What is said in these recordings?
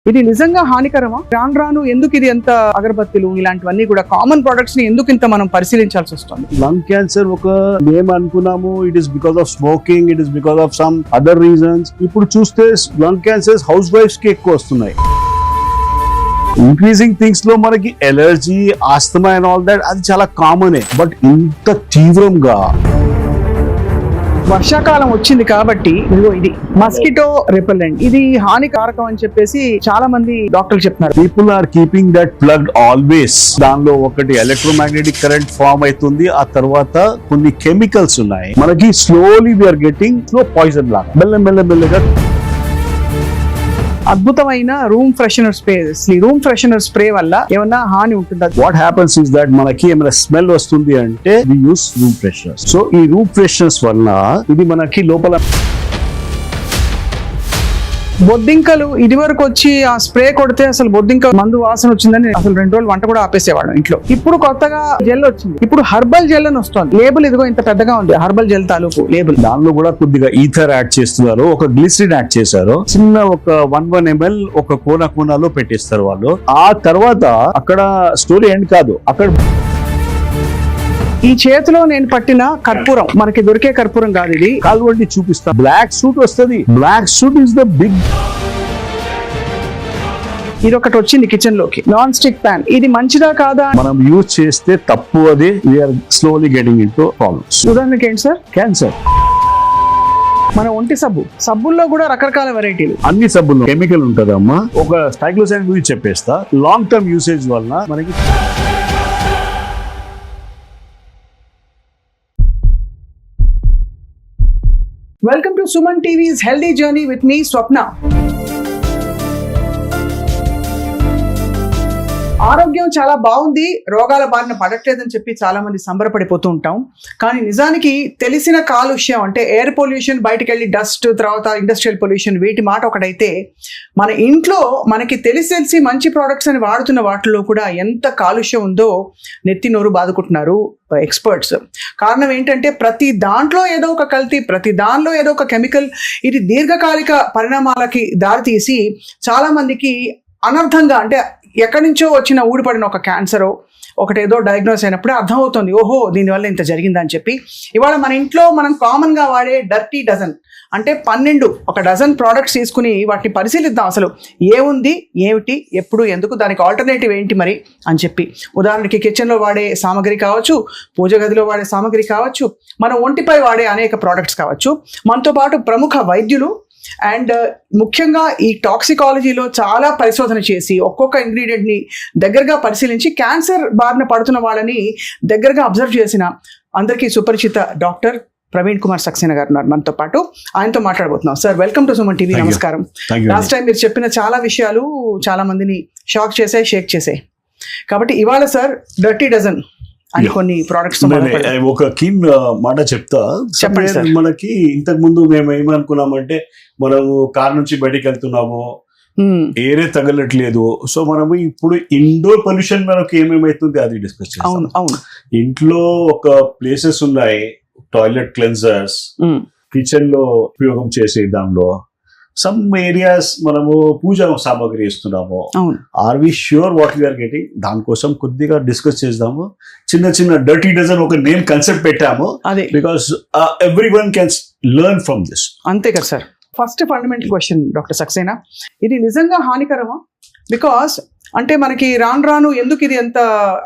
ఇది నిజంగా హానికరమా? రాను రాను ఎందుకు ఇది ఎంత అగరబత్తులు ఇలాంటివన్నీ కూడా కామన్ ప్రొడక్ట్స్ ని ఎందుకు ఇంత మనం పరిశీలించాల్సి వస్తుంది? లంగ్ క్యాన్సర్ ఒక మేము అనుకున్నాము it is because of smoking, it is because of some other reasons. ఇప్పుడు చూస్తే లంగ్ క్యాన్సర్స్ హౌస్ వైఫ్స్ కి ఎక్కువ వస్తున్నాయి. ఇంక్రీజింగ్ థింగ్స్ లో మనకి allergy, asthma and all that అది చాలా కామనే. బట్ ఇంత తీవ్రంగా వర్షాకాలం వచ్చింది కాబట్టి ఇదిగో ఇది మస్కిటో రిపెల్లెంట్, ఇది హానికారకం అని చెప్పేసి చాలా మంది డాక్టర్లు చెప్తున్నారు. People are keeping that plugged always. దానిలో ఒకటి ఎలక్ట్రోమాగ్నెటిక్ కరెంట్ ఫార్మ్ అవుతుంది, ఆ తర్వాత కొన్ని కెమికల్స్ ఉన్నాయి. మనకి slowly we are getting slow poison లాగా మెల్లమెల్లగా. అద్భుతమైన room freshener spray. Room freshener spray వల్ల ఏమన్నా హాని ఉంటుందా? వాట్ హ్యాపన్స్ ఇస్ దట్ మనకి ఏమైనా స్మెల్ వస్తుంది అంటే వి యూస్ రూమ్ ఫ్రెషనర్స్. సో ఈ రూమ్ ఫ్రెషనర్స్ వల్ల ఇది మనకి లోపల బొద్దింకలు ఇది వరకు వచ్చి ఆ స్ప్రే కొడితే అసలు బొద్దింక మందు వాసన వచ్చిందని అసలు 2 రోజులు వంట కూడా ఆపేసేవాడు ఇంట్లో. ఇప్పుడు కొత్తగా జెల్ వచ్చింది, ఇప్పుడు హర్బల్ జెల్ అని వస్తుంది. లేబుల్ ఇదిగో ఇంత పెద్దగా ఉంది, హర్బల్ జెల్ తాలూకు లేబుల్. దానిలో కూడా కొద్దిగా ఈథర్ యాడ్ చేస్తున్నారు, ఒక గ్లిసరిన్ యాడ్ చేశారు. చిన్న ఒక 1 ml ఒక కోనాలో పెట్టిస్తారు వాళ్ళు. ఆ తర్వాత అక్కడ స్టోరీ ఎండ్ కాదు, అక్కడ ఈ చేతిలో నేను పట్టిన కర్పూరం మనకి దొరికే కర్పూరం కాదు, ఇది కాల్వండి చూపిస్తా. బ్లాక్ సూట్ వస్తుంది. Black suit is the big. ఇది ఒకటి వచ్చింది కిచెన్ లోకి, నాన్ స్టిక్ ప్యాన్. ఇది మంచిదా కాదా? మనం యూజ్ చేస్తే తప్పు. అది we are slowly getting into problems. ఉదాహరణకి ఏంటి సార్? క్యాన్సర్. మన ఒంటి సబ్బుల్లో కూడా రకరకాల వెరైటీలు. అన్ని సబ్బుల్లో కెమికల్ ఉంటదమ్మా. ఒక స్టైక్లోసైడ్ గురించి చెప్పేస్తా. లాంగ్ టర్మ్ యూసేజ్ వల్ల మనకి welcome to Suman TV's healthy journey with me Swapna. ఆరోగ్యం చాలా బాగుంది, రోగాల బారిన పడట్లేదని చెప్పి చాలా మంది సంబరపడిపోతూ ఉంటాం. కానీ నిజానికి తెలిసిన కాలుష్యం అంటే ఎయిర్ పొల్యూషన్, బయటకు వెళ్ళి డస్ట్, తర్వాత ఇండస్ట్రియల్ పొల్యూషన్, వీటి మాట ఒకటైతే మన ఇంట్లో మనకి తెలిసి మంచి ప్రోడక్ట్స్ అని వాడుతున్న వాటిల్లో కూడా ఎంత కాలుష్యం ఉందో నెత్తి నోరు బాదుకుంటున్నారు ఎక్స్పర్ట్స్. కారణం ఏంటంటే ప్రతి దాంట్లో ఏదో ఒక కల్తీ, ప్రతి దానిలో ఏదో ఒక కెమికల్. ఇది దీర్ఘకాలిక పరిణామాలకి దారితీసి చాలా మందికి అనర్థంగా, అంటే ఎక్కడి నుంచో వచ్చిన ఊడిపడిన ఒక క్యాన్సరో ఒకటి ఏదో డయాగ్నోస్ అయినప్పుడే అర్థమవుతుంది, ఓహో దీనివల్ల ఇంత జరిగిందని చెప్పి. ఇవాళ మన ఇంట్లో మనం కామన్గా వాడే డర్టీ డజన్ అంటే 12 ఒక డజన్ ప్రోడక్ట్స్ తీసుకుని వాటిని పరిశీలిద్దాం. అసలు ఏముంది, ఏమిటి, ఎప్పుడు, ఎందుకు, దానికి ఆల్టర్నేటివ్ ఏంటి మరి అని చెప్పి. ఉదాహరణకి కిచెన్లో వాడే సామాగ్రి కావచ్చు, పూజ గదిలో వాడే సామాగ్రి కావచ్చు, మన ఒంటిపై వాడే అనేక ప్రోడక్ట్స్ కావచ్చు. మనతో పాటు ప్రముఖ వైద్యులు అండ్ ముఖ్యంగా ఈ టాక్సికాలజీలో చాలా పరిశోధన చేసి ఒక్కొక్క ఇంగ్రీడియంట్ని దగ్గరగా పరిశీలించి క్యాన్సర్ బారిన పడుతున్న వాళ్ళని దగ్గరగా అబ్జర్వ్ చేసిన అందరికీ సుపరిచిత డాక్టర్ ప్రవీణ్ కుమార్ సక్సేనా గారు ఉన్నారు మనతో పాటు. ఆయనతో మాట్లాడబోతున్నాం. Sir, welcome to Suman TV. నమస్కారం. లాస్ట్ టైం మీరు చెప్పిన చాలా విషయాలు చాలా మందిని షాక్ చేసాయి, షేక్ చేసాయి. కాబట్టి ఇవాళ సార్ డర్టీ డజన్ అని కొన్ని ప్రోడక్ట్స్ ఒక కీన్ మాట చెప్తా. మనకి ఇంతకు ముందు మేము ఏమనుకున్నామంటే మనము కార్ నుంచి బయటికి వెళ్తున్నాము, ఏరే తగలట్లేదు. సో మనము ఇప్పుడు ఇండోర్ పొల్యూషన్ మనకు ఏమేమైతుంది అది డిస్కస్ చేస్తాం. ఇంట్లో ఒక ప్లేసెస్ ఉన్నాయి, టాయిలెట్ క్లెన్జర్స్, కిచెన్ లో ఉపయోగం చేసే దానిలో సమ్ ఏరియాస్ మనము పూజ సామాగ్రి ఇస్తున్నాము. Are we sure what we are getting? దానికోసం కొద్దిగా డిస్కస్ చేద్దాము. చిన్న డర్టీ డజన్ ఒక నేమ్ కన్సెప్ట్ పెట్టాము, because everyone can learn from this. అంతే కదా sir. First fundamental question doctor Saxena, ఇది నిజంగా హానికరమా? బికాస్ అంటే మనకి రాను ఎందుకు ఇది ఎంత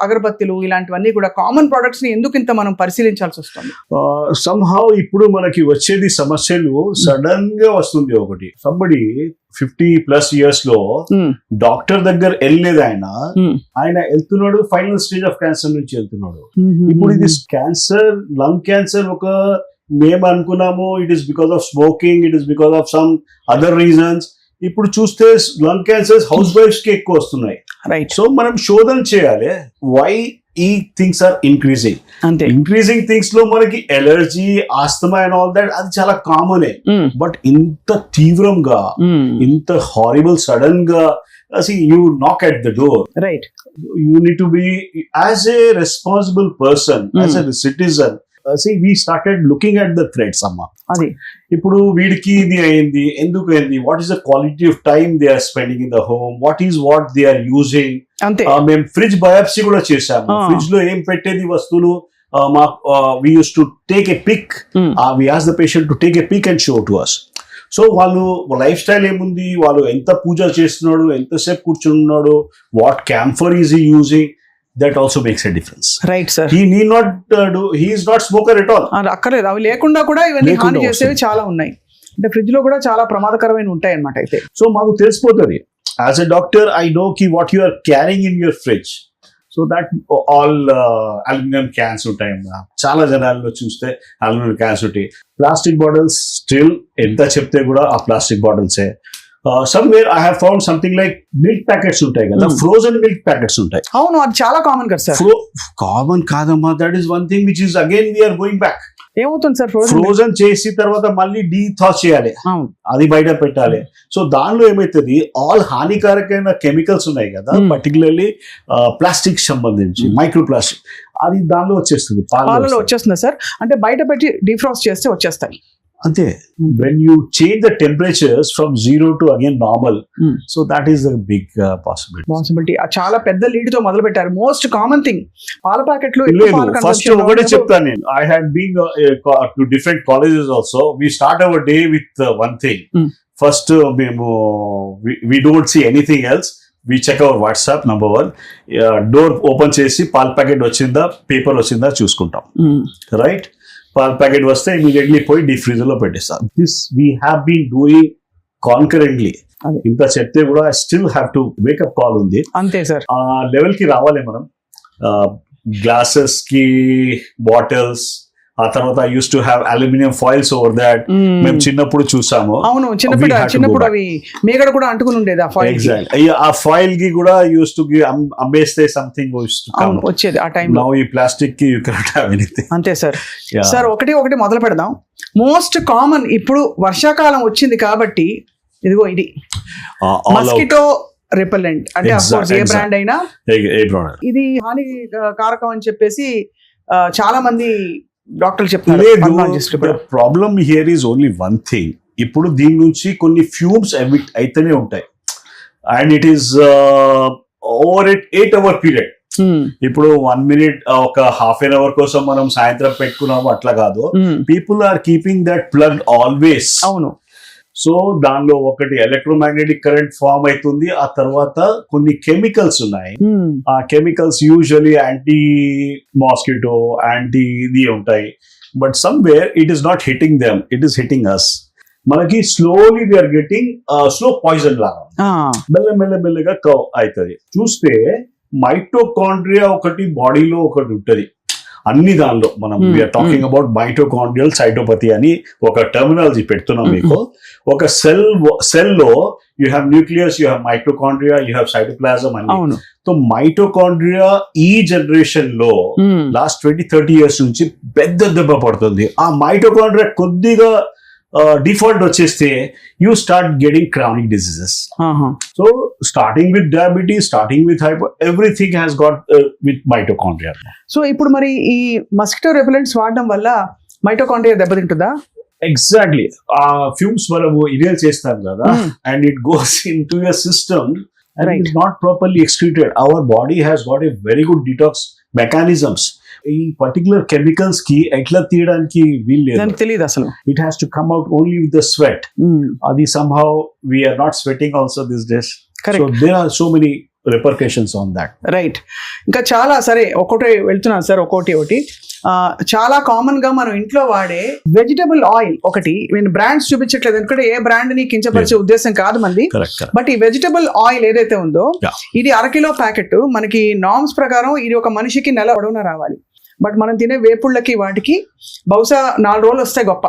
అగరబత్తులు ఇలాంటివన్నీ కూడా కామన్ ప్రొడక్ట్స్ ని ఎందుకు ఇంత మనం పరిశీలించాల్సి వస్తుంది? సమ్హౌ ఇప్పుడు మనకి వచ్చేది సమస్యలు సడన్ గా వస్తుంది. ఒకటి సంబడి 50+ years లో డాక్టర్ దగ్గర వెళ్ళలేదు, ఆయన వెళ్తున్నాడు ఫైనల్ స్టేజ్ ఆఫ్ క్యాన్సర్ నుంచి వెళ్తున్నాడు. ఇప్పుడు ఇది క్యాన్సర్, లంగ్ క్యాన్సర్ ఒక మేము అనుకున్నాము it is because of smoking, it is because of some other reasons. ఇప్పుడు చూస్తే లంగ్ క్యాన్సర్స్ హౌస్ వైఫ్స్ కి ఎక్కువ వస్తున్నాయి. సో మనం శోధన చేయాలి, వై ఈ థింగ్స్ ఆర్ ఇంక్రీజింగ్ థింగ్స్ లో మనకి allergy, asthma and all that అది చాలా కామనే. బట్ ఇంత తీవ్రంగా, ఇంత హారిబుల్ సడన్ గా, you knock at the door, right? You need to be, as a responsible person, as a citizen, we started looking at the threads అమ్మా. అది ఇప్పుడు వీడికి ఇది అయింది, ఎందుకు అయింది, what is the quality of time they are spending in the home, what they are using. అంతే. మేము ఫ్రిడ్జ్ బయాప్సీ కూడా చేసాము. ఫ్రిడ్జ్ లో ఏం పెట్టేది వస్తువులు, we used to take a pic. We asked the patient to take a pic and show to us. So వాళ్ళు life style ఏముంది, వాళ్ళు ఎంత పూజ చేస్తున్నాడు, ఎంతసేపు కూర్చున్నాడు, what camphor is he using, that also makes a difference. Right sir. He need not do, he is not smoker at all. అక్కర్లేదు, అవి లేకుండా కూడా ఇవన్నీ హాని చేసేవి చాలా ఉన్నాయి. అంటే ఫ్రిడ్జ్ లో కూడా చాలా ప్రమాదకరమైన ఉంటాయి అన్నమాట. అయితే సో మాకు తెలిసిపోతుంది, as a doctor I know కి what you are carrying in your fridge. So that all aluminium cans ఉంటాయి. చాలా జనాల్లో చూస్తే అల్యూమినియం క్యాన్స్ ఉంటాయి. ప్లాస్టిక్ బాటిల్స్ స్టిల్ ఎంత చెప్తే కూడా ఆ ప్లాస్టిక్ బాటిల్సే. Somewhere I have found something like milk packets ఉంటాయి కదా, ఫ్రోజన్ మిల్క్ ప్యాకెట్స్ ఉంటాయి. అవును, అది చాలా కామన్ కదా సార్. కామన్ కాదమ్మా, that is one thing which is again we are going back. ఏమవుతుంది సార్, ఫ్రోజన్ చేసి తర్వాత మళ్ళీ డీథా చేయాలి, అది బయట పెట్టాలి. సో దానిలో ఏమైతుంది, ఆల్ హానికారకమైన కెమికల్స్ ఉన్నాయి కదా, పర్టికులర్లీ ప్లాస్టిక్ సంబంధించి మైక్రో ప్లాస్టిక్, అది దానిలో వచ్చేస్తుంది, పాలలో వచ్చేస్తుంది సార్. అంటే బయట పెట్టి డీఫ్రాస్ట్ చేస్తే వచ్చేస్తాయి అంతే. When you change the temperatures from 0 to again normal, so that is the big possibility. చాలా పెద్ద లీడ్ తో మొదలు పెట్టారు. మోస్ట్ కామన్ థింగ్ పాల ప్యాకెట్లు. ఫస్ట్ ఒకటే చెప్తాను నేను, I had been to different colleges also. We start our day with one thing. First మేము we don't see anything else, we check our WhatsApp number 1. Door open చేసి పాల packet వచ్చిందా, paper వచ్చిందా చూసుకుంటాం. రైట్, పాల ప్యాకెట్ వస్తే immediately పోయి deep freezer లో పెట్టేస్తాం. This we have been doing concurrently. ఇంత చెప్తే కూడా I still have to wake up call ఉంది. అంతే సార్, ఆ లెవెల్ కి రావాలి మనం. గ్లాసెస్ కి, బాటిల్స్, ఆ తర్వాత I use to have aluminium foils over that. మేము చిన్నప్పుడు చూసాము. అవును, చిన్నప్పుడు అవి మేగడ కూడా అంటుకుని ఉండేది ఆ ఫాయిల్. ఎగ్జాక్ట్లీ, ఆ ఫాయిల్ కి కూడా యూస్ టు అమ్మేస్తే సంథింగ్ వచ్చేది ఆ టైం. నౌ ఈ ప్లాస్టిక్ కి యు కెనాట్ హావ్ ఎనీథింగ్. అంతే సార్. సార్ ఒకటి మొదలు పెడదాం. మోస్ట్ కామన్ ఇప్పుడు వర్షాకాలం వచ్చింది కాబట్టి ఇదిగో ఇది మస్కిటో రిపెల్లెంట్. అంటే ఏ బ్రాండ్ అయినా ఇది హాని కారకం అని చెప్పేసి చాలా మంది డాక్టర్లు చెప్తారు. Problem here is only one thing. ఇప్పుడు దీని నుంచి కొన్ని ఫ్యూమ్స్ ఎమిట్ అయితేనే ఉంటాయి, and it is over 8 hour period. ఇప్పుడు 1 minute ఒక హాఫ్ అన్ అవర్ కోసం మనం సాయంత్రం పెట్టుకున్నాము అట్లా కాదు. People are keeping that plug always. అవును. సో దానిలో ఒకటి ఎలక్ట్రోమాగ్నెటిక్ కరెంట్ ఫార్మ్ అవుతుంది. ఆ తర్వాత కొన్ని కెమికల్స్ ఉన్నాయి. ఆ chemicals usually anti mosquito, anti ఇది ఉంటాయి. But somewhere it is not hitting them, it is hitting us. మనకి slowly we are getting slow poison లాగా మెల్లమెల్లగా అవుతుంది. చూస్తే మైటోకాండ్రియా ఒకటి బాడీలో ఒకటి ఉంటుంది. అన్ని దానిలో మనం వీఆర్ టాకింగ్ అబౌట్ మైటోకాండ్రియల్ సైటోపతి అని ఒక టర్మినాలజీ పెడుతున్నాం మీకు. ఒక సెల్ లో you have nucleus, you have mitochondria, you have cytoplasm అని. సో మైటోకాండ్రియా ఈ జనరేషన్ లో లాస్ట్ 20-30 years నుంచి పెద్ద దెబ్బ పడుతుంది. ఆ మైటోకాండ్రియా కొద్దిగా డిఫాల్ట్ వచ్చేస్తే you start getting chronic diseases. So starting with diabetes, starting with hyper, everything has got with mitochondria. So ఇప్పుడు మరి ఈ మస్కిటో రిపెల్లెంట్స్ వాడడం వల్ల మైటోకాండ్రియా దెబ్బతింటుందా? ఎగ్జాక్ట్లీ. ఆ ఫ్యూమ్స్ మనము ఇన్హేల్ చేస్తాం కదా, and it goes in to your system and it is not properly excreted. Our body has got a very good detox mechanisms. ఈ పర్టికులర్ కెమికల్స్ కి ఎట్లా తీయడానికి వీల్లేదు, తెలియదు అసలు. It has to come out only with the sweat. అది somehow we are not sweating also these days. So there are so many repercussions on that. Right. ఇంకా చాలా సరే ఒకటి వెళ్తున్నాను సార్, ఒకటి చాలా కామన్ గా మనం ఇంట్లో వాడే వెజిటబుల్ ఆయిల్ ఒకటి. నేను బ్రాండ్స్ చూపించట్లేదు ఎందుకంటే ఏ బ్రాండ్ ని కించపరిచే ఉద్దేశం కాదు మంది. బట్ ఈ వెజిటబుల్ ఆయిల్ ఏదైతే ఉందో ఇది 1 kilo ప్యాకెట్. మనకి నార్మ్స్ ప్రకారం ఇది ఒక మనిషికి నెల పొడవునా రావాలి. బట్ మనం తినే వేపుళ్ళకి వాటికి బహుశా 4 రోజులు వస్తే గొప్ప.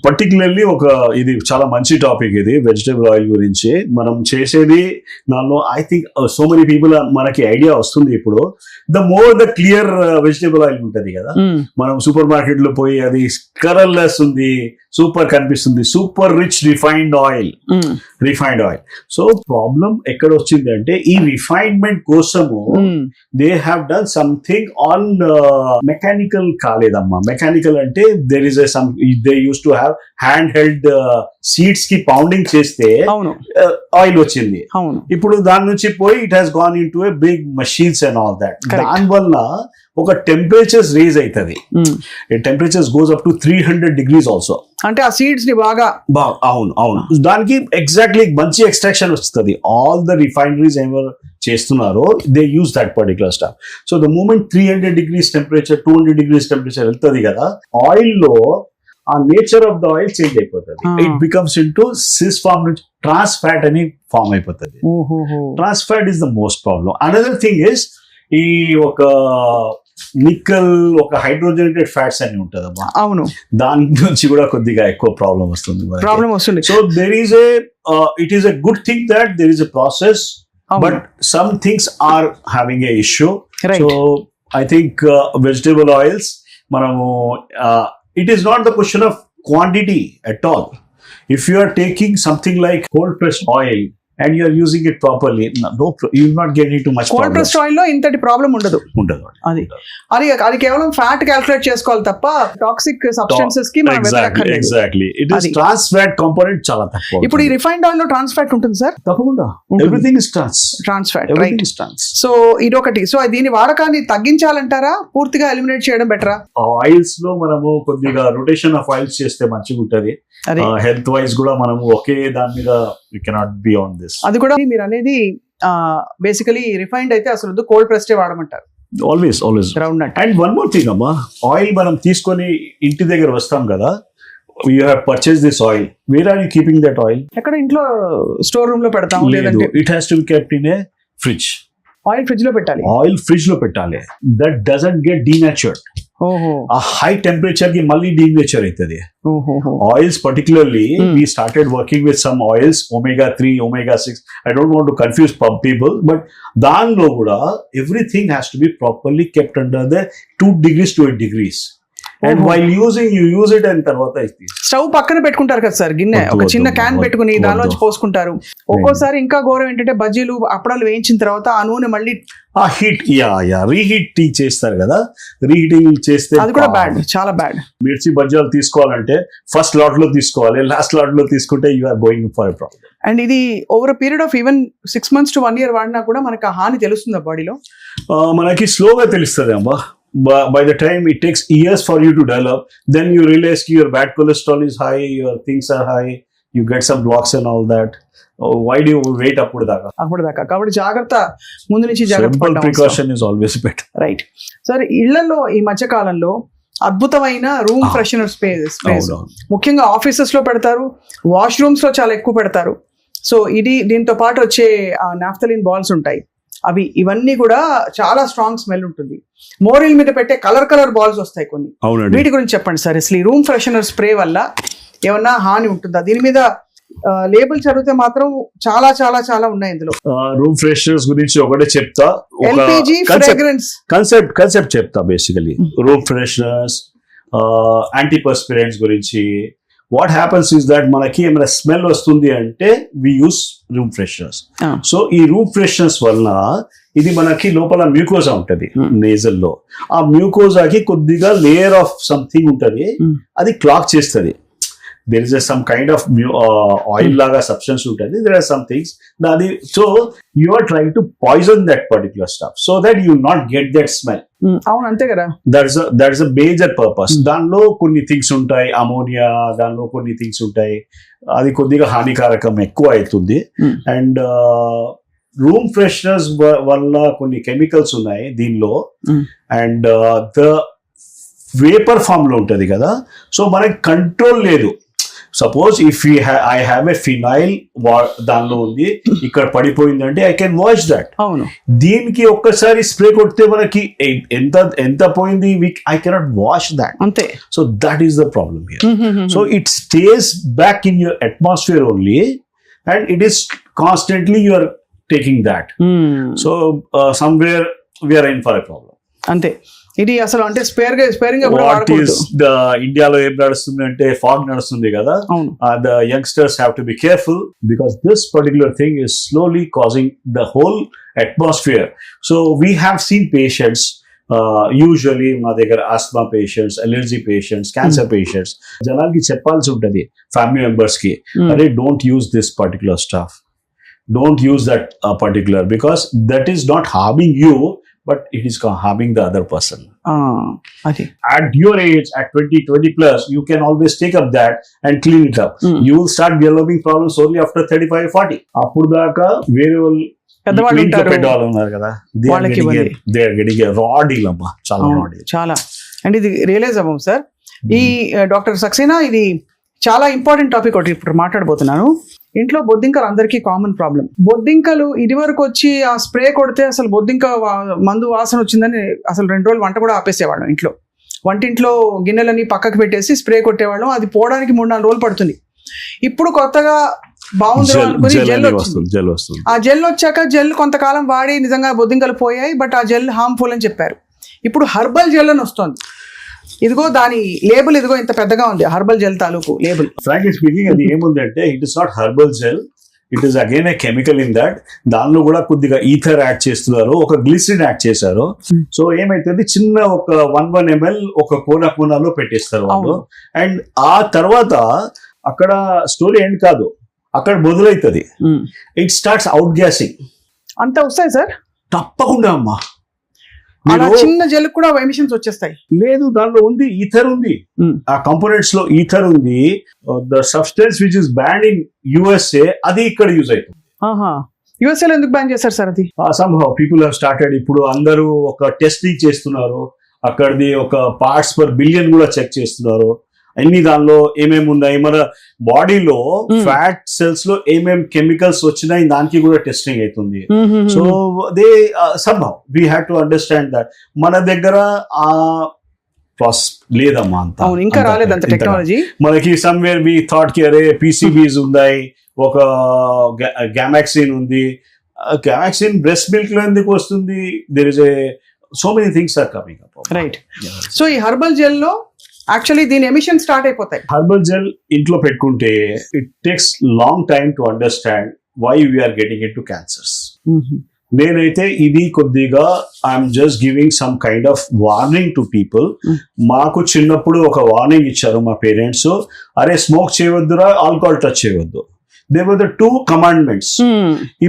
పర్టికులర్లీ ఇది చాలా మంచి టాపిక్, ఇది వెజిటబుల్ ఆయిల్ గురించి మనం చేసేది దానిలో. I think so many people మనకి ఐడియా వస్తుంది ఇప్పుడు. The more the clear vegetable oil ఉంటది కదా, మనం సూపర్ మార్కెట్ లో పోయి అది కలర్లెస్ ఉంది, సూపర్ కనిపిస్తుంది, super rich refined oil. So problem ఎక్కడ వచ్చింది అంటే ఈ రిఫైన్మెంట్ కోసము they have done something on mechanical కాలేదమ్మా. మెకానికల్ అంటే there is they use to have hand held seeds కి పౌండింగ్ చేస్తే ఆయిల్ వచ్చింది. ఇప్పుడు దాని నుంచి పోయి it has gone into a big machines and all that. దాని వల్ల ఒక టెంపరేచర్స్ రేజ్ అవుతుంది. Temperatures goes up to 300 degrees also. అంటే ఆ సీడ్స్ ని బాగా అవును దానికి ఎగ్జాక్ట్లీ మంచి ఎక్స్ట్రాక్షన్ వస్తుంది. ఆల్ ద రిఫైనరీస్ ఎవరు చేస్తున్నారో they use that particular stuff. So the moment 300 degrees temperature 200 degrees temperature వెళ్తుంది కదా, ఆయిల్ లో ఆ nature of the oil change అయిపోతుంది. It becomes into cis form నుంచి ట్రాన్స్ ఫ్యాట్ అని ఫార్మ్ అయిపోతుంది. Trans fat is the most problem. Another thing is ఈ ఒక నిక్కల్, ఒక హైడ్రోజనేటెడ్ ఫ్యాట్స్ అని ఉంటదమ్మా. అవును, దాని నుంచి కూడా కొద్దిగా ఎక్కువ ప్రాబ్లం వస్తుంది. So there is it is a good thing that there is a process, but some things are having a issue. So I think vegetable oils మనము it is not the question of quantity at all. If you are taking something like cold pressed oil and you are using it properly, you will not get into much cold pressed oil లో ఇంతటి problem ఉండదు. అది కేవలం fat calculate చేసుకోవాలి తప్ప toxic substances కి మనం వెతకక్కర్లేదు. Exactly it is trans fat component చాలా తక్కువ. ఇప్పుడు ఈ రిఫైన్డ్ ఆయిల్ లో ట్రాన్స్ ఫ్యాట్ ఉంటుంది సార్? తప్పకుండా. Everything is trans fat, right? So ఇదొకటి. సో దీని వాడకాన్ని తగ్గించాలంటారా, పూర్తిగా ఎలిమినేట్ చేయడం బెటరా? ఆయిల్స్ లో మనము కొద్దిగా రొటేషన్ ఆఫ్ ఆయిల్స్ చేస్తే మంచిగా ఉంటది. హెల్త్ వైజ్ కూడా మనము ఒకే దాని మీద we cannot be on this. అది కూడా మీరు అనేది బేసికలీ రిఫైన్డ్ అయితే అసలు కోల్డ్ ప్రెస్డ్ వాడమంటారు. Always groundnut. And one more thing అమ్మా, ఆయిల్ మనం తీసుకొని ఇంటి దగ్గర వస్తాం కదా, you have purchased this oil, where are you keeping that oil? ఎక్కడ? ఇంట్లో స్టోర్ రూమ్ లో పెడతాం, లేదంటే it has to be kept in a fridge. Oil fridge లో పెట్టాలి. That doesn't get denatured. ఆ హై టెంపరేచర్ కి మళ్ళీ డీనేచర్ అవుతుంది. Oils particularly we started working with some oils, omega-3, omega-6. I don't want to confuse people, but దానిలో కూడా everything has to be properly kept under the 2 degrees to 8 degrees. And while using, you use it and తర్వాత stove పక్కన పెట్టుకుంటారు కదా sir, గిన్నె ఒక చిన్న can పెట్టుకుని దానిలోంచి పోసుకుంటారు. ఒక్కోసారి ఇంకా ఘోరం ఏంటంటే బజ్జీలు అప్పడాలు వేయించిన తర్వాత ఆ నూనె మళ్ళీ ఆ హీట్ రీహీటింగ్ చేస్తారు కదా, రీహీటింగ్ చేస్తే అది కూడా బ్యాడ్, చాలా బ్యాడ్. మిర్చి బజ్జీలు తీసుకోవాలంటే ఫస్ట్ లాట్ లో తీసుకోవాలి, లాస్ట్ లాట్ లో తీసుకుంటే you are going for a problem. And ఇది over period of even 6 months to 1 year వాడినా కూడా మనకు ఆ హాని తెలుస్తుందా బాడీలో? మనకి స్లోగా తెలుస్తుంది అమ్మా. By the time it takes years for you to develop, then you realize your bad cholesterol is high, your things are high, you get some blocks and all that. Why do you wait అప్పుడు దాకా? కాబట్టి జాగ్రత్త, ముందు నుంచి జాగ్రత్త పడడం. Precaution is always better. Right sir. ఇళ్లలో ఈ మధ్య కాలంలో అద్భుతమైన రూమ్ ఫ్రెషనర్ స్ప్రేస్ ముఖ్యంగా ఆఫీసెస్ లో పెడతారు, వాష్రూమ్స్ లో చాలా ఎక్కువ పెడతారు. సో దీంతో పాటు వచ్చే నాఫ్థలిన్ బాల్స్ ఉంటాయి, ఇవన్నీ కూడా చాలా స్ట్రాంగ్ స్మెల్ ఉంటుంది. మోరిల్ మీద పెట్టే కలర్ బాల్స్ వస్తాయి కొన్ని. వీటి గురించి చెప్పండి సార్. అసలు ఈ రూమ్ ఫ్రెషనర్ స్ప్రే వల్ల ఏమన్నా హాని ఉంటుందా? దీని మీద లేబుల్ చదివితే మాత్రం చాలా చాలా చాలా ఉన్నాయి ఇందులో. రూమ్ ఫ్రెషనర్స్ గురించి ఒకటే చెప్తా, ఎల్పిజి ఫ్రేగ్రెన్స్ కాన్సెప్ట్ చెప్తా. బేసికలీ రూమ్ ఫ్రెషనర్స్, యాంటీపర్స్పిరెంట్స్ గురించి. వాట్ హ్యాపన్స్ ఇస్ దట్ మనకి ఏమైనా స్మెల్ వస్తుంది అంటే వి యూస్ రూమ్ ఫ్రెషనర్స్. సో ఈ రూమ్ ఫ్రెషనర్స్ వలన ఇది మనకి లోపల మ్యూకోజా ఉంటది నేజల్ లో. ఆ మ్యూకోజాకి కొద్దిగా లేయర్ ఆఫ్ సంథింగ్ ఉంటది, అది క్లాక్ చేస్తుంది. there is some kind of oil laga substance ఉంటుంది. There are some things that so you are trying to poison that particular stuff so that you not get that smell. అవును, అంతే కదా. that is a major purpose. దానిలో కొన్ని things ఉంటాయి, ammonia, దానిలో కొన్ని things ఉంటాయి, అది కొద్దిగా హానికారకం ఎక్కువ అవుతుంది. అండ్ రూమ్ ఫ్రెషనర్స్ వల్ల కొన్ని కెమికల్స్ ఉన్నాయి దీనిలో, అండ్ ద వేపర్ ఫామ్ లో ఉంటది కదా, సో మనకి కంట్రోల్ లేదు. Suppose if I have a phenyl దానిలో ఉంది, ఇక్కడ పడిపోయిందంటే ఐ కెన్ వాష్ దట్. అవును, దీనికి ఒక్కసారి స్ప్రే కొడితే మనకి ఎంత పోయింది, ఐ కెనాట్ వాష్ దాట్. అంతే. So that is the problem here. So it stays back in your atmosphere only, and it is constantly you are taking that. So somewhere we are in for a problem. అంతే. ఇది అసలు అంటే sparing ఇండియాలో ఏం నడుస్తుంది అంటే fog నడుస్తుంది కదా. The youngsters have to be careful because this particular thing is slowly causing the whole atmosphere. So we have seen patients, usually మా దగ్గర Asma patients, allergy patients, cancer patients, జనాలకి చెప్పాల్సి ఉంటుంది ఫ్యామిలీ మెంబర్స్ కి, అరే don't use this particular stuff, don't use that particular, because that is not harming you, but it is harming the other person. At your age, at 20 plus, you can always take up that and clean it up. You will start developing problems only after 35-40. అప్పుడు దాకా వేరే వాళ్ళు పెద్దవాళ్ళు ఉన్నారు కదా, they are getting a raw deal అమ్మా, చాలా. And ఇది రియలైజ్ అవ్వం సార్. ఈ డాక్టర్ సక్సేనా, ఇది చాలా ఇంపార్టెంట్ టాపిక్ ఒకటి ఇప్పుడు మాట్లాడబోతున్నాను. ఇంట్లో బొద్దింకలు అందరికీ కామన్ ప్రాబ్లం. బొద్దింకలు ఇదివరకు వచ్చి ఆ స్ప్రే కొడితే అసలు బొద్దింక మందు వాసన వచ్చిందని అసలు 2 రోజులు వంట కూడా ఆపేసేవాళ్ళం. ఇంట్లో వంటింట్లో గిన్నెలని పక్కకు పెట్టేసి స్ప్రే కొట్టేవాళ్ళం. అది పోవడానికి 3-4 రోజులు పడుతుంది. ఇప్పుడు కొత్తగా బాగుంది అనుకుని జెల్ వస్తుంది. ఆ జెల్ వచ్చాక జెల్ కొంతకాలం వాడి నిజంగా బొద్దింకలు పోయాయి, బట్ ఆ జెల్ హార్మ్ఫుల్ అని చెప్పారు. ఇప్పుడు హర్బల్ జెల్ అని వస్తుంది. ఇదిగో దాని లేబుల్ ఇదిగో ఇంత పెద్దగా ఉంది, హర్బల్ జెల్ తాలూకు లేబుల్. ఫ్రాంక్లీ స్పీకింగ్ అది ఏముందంటే it is not herbal gel, it is again a chemical in that. దానిలో కూడా కొద్దిగా ఈథర్ యాడ్ చేస్తున్నారు, ఒక గ్లిసరిన్ యాడ్ చేశారు. సో ఏమైతుంది, చిన్న ఒక 1 ml ఒక కోనాలో పెట్టేస్తారు వాళ్ళు. అండ్ ఆ తర్వాత అక్కడ స్టోరీ ఎండ్ కాదు, అక్కడ మొదలవుతుంది. It starts out guessing. అంతా వస్తాయి సార్? తప్పకుండా అమ్మా. చిన్న జెల్ కూడా ఎమిషన్స్ వచ్చేస్తాయి. లేదు, దానిలో ఉంది ఈథర్ ఉంది, ఆ కంపోనెంట్స్ లో ఈథర్ ఉంది. The substance which is ban in USA, అది ఇక్కడ యూజ్ అవుతుంది. USA లో ఎందుకు బ్యాన్ చేశారు సార్ అది? somehow people have started, ఇప్పుడు అందరూ ఒక టెస్టింగ్ చేస్తున్నారు, అక్కడిది ఒక పార్ట్స్ పర్ బిలియన్ కూడా చెక్ చేస్తున్నారు. అన్ని దానిలో ఏమేమి ఉన్నాయి, మన బాడీలో ఫ్యాట్ సెల్స్ లో ఏమేమి కెమికల్స్ వచ్చినాయి దానికి కూడా టెస్టింగ్ అవుతుంది. So they somehow we have to understand that మన దగ్గర ఆ లేదమ్మా, అంత ఇంకా రాలేదంత టెక్నాలజీ మనకి. సమ్వేర్ వి థాట్ కి అరే PCBs ఉన్నాయి, ఒక గ్యామాక్సిన్ ఉంది. గ్యామాక్సిన్ బ్రెస్ట్ మిల్క్ లో ఎందుకు వస్తుంది? There is so many things are coming up. Right. So ఈ హర్బల్ జెల్ లో యాక్చువల్లీ దీని ఎమిషన్ స్టార్ట్ అయిపోతాయి. హర్బల్ జెల్ ఇంట్లో పెట్టుకుంటే it takes long time to understand why we are getting in to cancers. నేనైతే ఇది కొద్దిగా I'm just giving some kind of warning to people. మాకు చిన్నప్పుడు ఒక వార్నింగ్ ఇచ్చారు మా పేరెంట్స్, అరే స్మోక్ చేయవద్దురా, ఆల్కహాల్ టచ్ చేయవద్దు. They were the 2 commandments.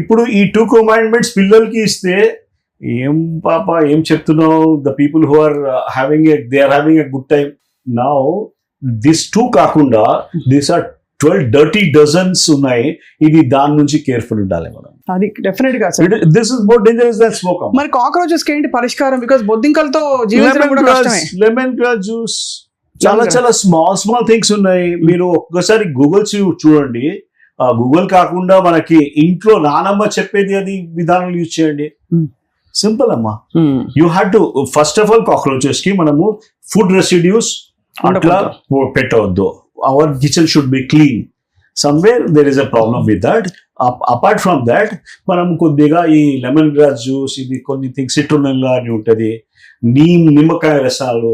ఇప్పుడు ఈ 2 commandments పిల్లలకి ఇస్తే ఏం పాప ఏం చెప్తున్నావు? The people who are they are having a good time. Now this 2 కాకుండా these are 12 dirty dozens ఉన్నాయి. ఇది దాని నుంచి కేర్ఫుల్ ఉండాలి మనం. అది డెఫినెట్ గా sir. This is more dangerous than smoke. మరి కాక్రోచెస్ కి ఏంటి పరిష్కారం? బికాజ్ బొద్దింకలతో జీవించడం కూడా కష్టమే. లెమన్ గ్రాస్ జ్యూస్, చాలా స్మాల్ థింగ్స్ ఉన్నాయి. మీరు ఒక్కసారి గూగుల్ చూడండి. గూగుల్ కాకుండా మనకి ఇంట్లో నానమ్మ చెప్పేది అది విధానం యూజ్ చేయండి. సింపుల్ అమ్మా. You have to first of all cockroaches కి మనము ఫుడ్ రెసిడ్యూస్ అట్లా పెట్టవద్దు. Our kitchen should be clean. Somewhere there is a problem with that. Apart from that మనం కొద్దిగా ఈ లెమన్ గ్రాస్ జ్యూస్, ఇది కొన్ని థింగ్స్ సిట్రోనెల్లా అని ఉంటుంది, నిమ్మకాయ రసాలు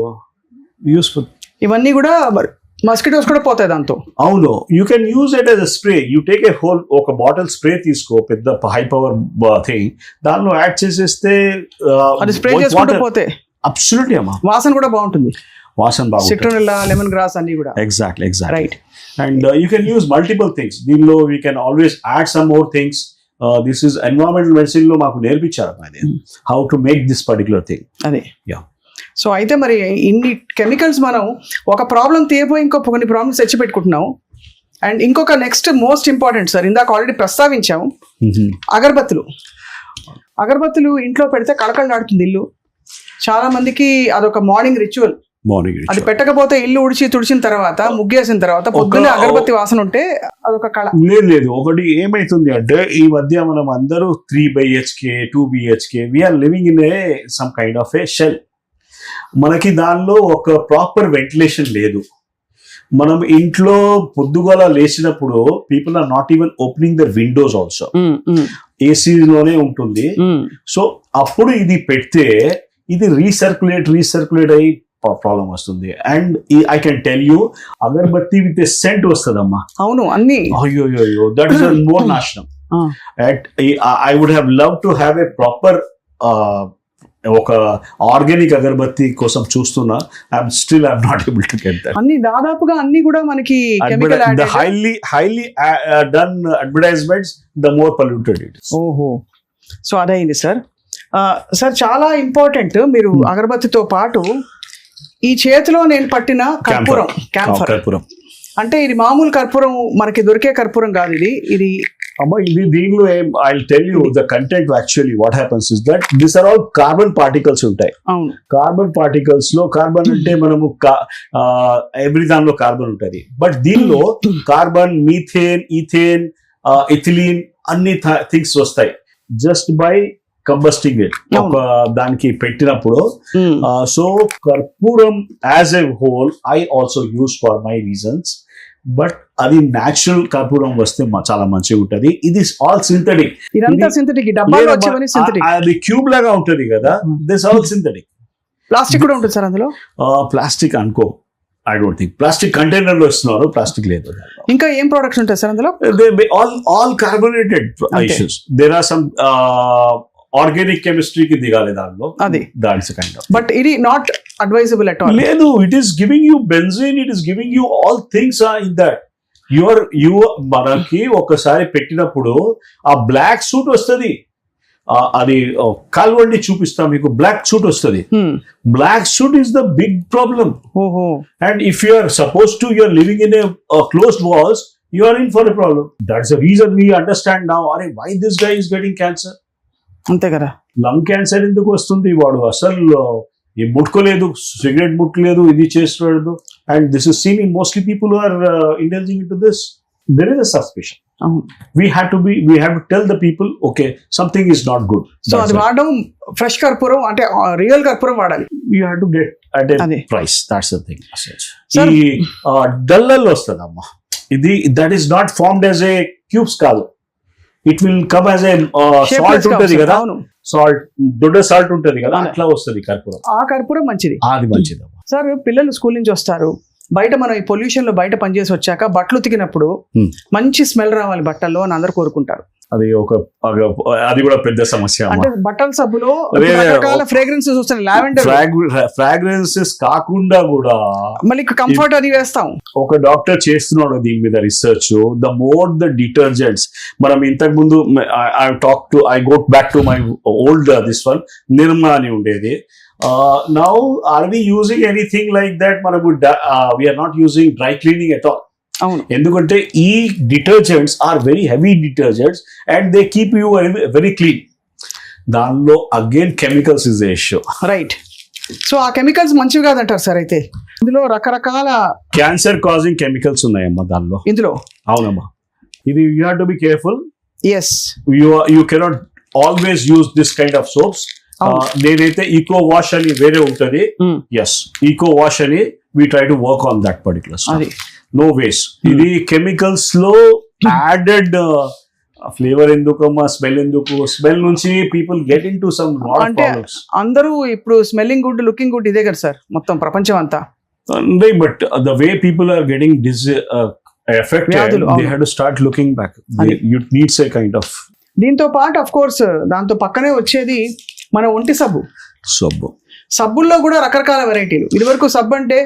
యూస్ఫుల్. ఇవన్నీ కూడా మస్కిటోస్ కూడా పోతాయి దాంతో. అవును, you can use it as a spray. You take a whole, ఒక బాటిల్ స్ప్రే తీసుకో, పెద్ద హై పవర్ థింగ్, దానిలో యాడ్ చేసేస్తే అది స్ప్రే చేసుకుంటూ పోతే అబ్సల్యూట్లీ అమ్మా వాసన కూడా బాగుంటుంది. వాసన బాగుంటుంది. సిట్రోనెల్లా, లెమన్ గ్రాస్ అన్ని కూడా. Exactly right. And you can use multiple things. దీనిలో we can always add some more things. This is environmental medicine లో మాకు నేర్పించారు how to make this particular thing. అదే. సో అయితే మరి ఇన్ని కెమికల్స్ మనం ఒక ప్రాబ్లం తీయబోయి కొన్ని ప్రాబ్లమ్స్ తెచ్చి పెట్టుకుంటున్నాం. అండ్ ఇంకొక నెక్స్ట్ మోస్ట్ ఇంపార్టెంట్ సార్, ఇందాక ఆల్రెడీ ప్రస్తావించాము, అగరబత్తులు ఇంట్లో పెడితే కళకళలాడుతుంది ఇల్లు. చాలా మందికి అదొక మార్నింగ్ రిచువల్. మార్నింగ్ అది పెట్టకపోతే ఇల్లు ఉడిచి తుడిచిన తర్వాత ముగ్గేసిన తర్వాత పొద్దున్నే అగరబత్తి వాసన ఉంటే అదొక కళ. లేదు ఒకటి ఏమైతుంది అంటే ఈ మధ్య మనం అందరూ 3 BHK 2 BHK we are living in a some kind of a shell. మనకి దానిలో ఒక ప్రాపర్ వెంటిలేషన్ లేదు. మనం ఇంట్లో పొద్దుగల లేచినప్పుడు people are not even opening the windows also, AC లోనే ఉంటుంది. సో అప్పుడు ఇది పెడితే ఇది రీసర్క్యులేట్ అయ్యి ప్రాబ్లం వస్తుంది. And I can tell you agarbatti with a scent వస్తుందమ్మా. అవును అన్ని అయ్యో దట్ ఇస్ మోర్ నాశనం. I would have love to have a proper ఒక ఆర్గానిక్ అగర్బత్తి కోసం చూస్తున్నా. I'm not able to get that. అన్ని దాదాపుగా అన్ని కూడా మనకి chemical add. The highly done advertisements, the more polluted it is. ఓహో, సో అదైంది సార్. సార్ చాలా ఇంపార్టెంట్, మీరు అగరబత్తితో పాటు ఈ చేతిలో నేను పట్టిన కర్పూరం, కర్పూరం అంటే ఇది మామూలు కర్పూరం, మనకి దొరికే కర్పూరం కాదు ఇది. అమ్మా ఇది దీనిలో I tell you the content. Actually what happens is that this are all carbon particles ఉంటాయి. అవును, కార్బన్ పార్టికల్స్ లో కార్బన్ అంటే మనము ఎవ్రీ దానిలో కార్బన్ ఉంటుంది. బట్ దీనిలో కార్బన్, మీథేన్, ఈథేన్, ఇథిలీన్ అన్ని థింగ్స్ వస్తాయి జస్ట్ బై కంబస్టింగ్ ఇట్, ఒక దానికి పెట్టినప్పుడు. సో కర్పూరం as a whole I also use for my reasons. But అది న్యాచురల్ కర్పూరం వస్తే చాలా మంచిగా ఉంటది. ఇది ఆల్ సింథటిక్. అది క్యూబ్ లాగా ఉంటది కదా, దిస్ ఆల్ సింథటిక్. ప్లాస్టిక్ కూడా ఉంటుంది సార్ అందులో? ప్లాస్టిక్ అనుకో, I don't think. Plastic container లో ఇస్తున్నారు, ప్లాస్టిక్ లేదు. ఇంకా ఏం ప్రొడక్ట్స్ ఉంటాయి సార్ అందులో? All carbonated issues. There are some organic కెమిస్ట్రీకి దిగాలి దానిలో, అది దాట్స్ కైండ్ ఆఫ్. బట్ ఇది నాట్ అడ్వైజబుల్ అట్ ఆల్. లేదు, it is giving you benzene, it is giving you all things in that. మనకి ఒకసారి పెట్టినప్పుడు ఆ బ్లాక్ సూట్ వస్తుంది. అది కాల్వండి చూపిస్తాం మీకు, బ్లాక్ సూట్ వస్తుంది. Black soot is the big problem. And if you are suppose to you are living in a closed walls, you are in for a problem. That's the reason we understand now, అరే why this guy is getting cancer. అంతే కదా, lung cancer ఎందుకు వస్తుంది? వాడు అసలు ముట్టుకోలేదు, cigarette ముట్టలేదు, ఇది చేస్తున్నాడు. And this is seen in mostly people who are indulging into this. There is a suspicion. We have to tell the people, okay, something is not good. So అది వాడడం fresh కర్పూరం అంటే రియల్ కర్పూరం వాడాలి. You have to get at a price. That's the thing. ఈ డల్లల్ వస్తుందమ్మా, ఇది that is not formed as a cubes కాదు. It will come as a salt ఉంటది కదా, సాల్ట్, దొడ్డ సాల్ట్ ఉంటది కదా, అట్లా వస్తుంది కర్పూరం. ఆ కర్పూరం మంచిది, అది మంచిది. సార్ పిల్లలు స్కూల్ నుంచి వస్తారు, బయట మనం ఈ పొల్యూషన్ లో బయట పనిచేసి వచ్చాక బట్టలు ఉతికినప్పుడు మంచి స్మెల్ రావాలి బట్టల్లో అని అందరు కోరుకుంటారు. అది కూడా పెద్ద సమస్య. అంటే బట్టల సబ్బులో రకరకాల ఫ్రేగ్రెన్సెస్ వస్తాయి, లావెండర్ ఫ్రాగ్రెన్సెస్ కాకుండా కూడా మళ్ళీ కంఫర్ట్ అది వేస్తాం. ఒక డాక్టర్ చేస్తున్నాడు దీని మీద research. The more the detergents, మనం ఇంతకు ముందు I go back to my old this one, Nirma అని ఉండేది. Now are we using anything like that? We are not using dry cleaning at all. ఎందుకంటే ఈ detergents are very heavy detergents and they keep you very clean. దానిలో again chemicals is the issue, right? So ఆ chemicals మంచివి కాదంటారు sir. అయితే ఇందులో రకరకాల cancer causing chemicals ఉన్నాయమ్మా దానిలో, ఇందులో. అవునమ్మా, ఇది you have to be careful. Yes, you cannot always use this kind of soaps. నేనైతే ఈకో వాష్ అని వేరే ఉంటది. ఎస్, ఈకో వాష్ అని we try to work on that particular stuff. No waste. ఇది కెమికల్స్ లో యాడెడ్ ఫ్లేవర్ ఎందుకమ్మా, smell ఎందుకు? Smell నుంచి people get in to some lot of problems. అందరూ ఇప్పుడు స్మెల్లింగ్ గుడ్, లుకింగ్ గుడ్ ఇదే కదా సార్ మొత్తం ప్రపంచం అంతా. But the way people are getting affected, they have to start looking back. You need a kind of. దీంతో పాటు of course దాంతో పక్కనే వచ్చేది మన ఒంటి సబ్బుల్లో కూడా రకరకాల వెరైటీలు. ఇది వరకు సబ్బు అంటే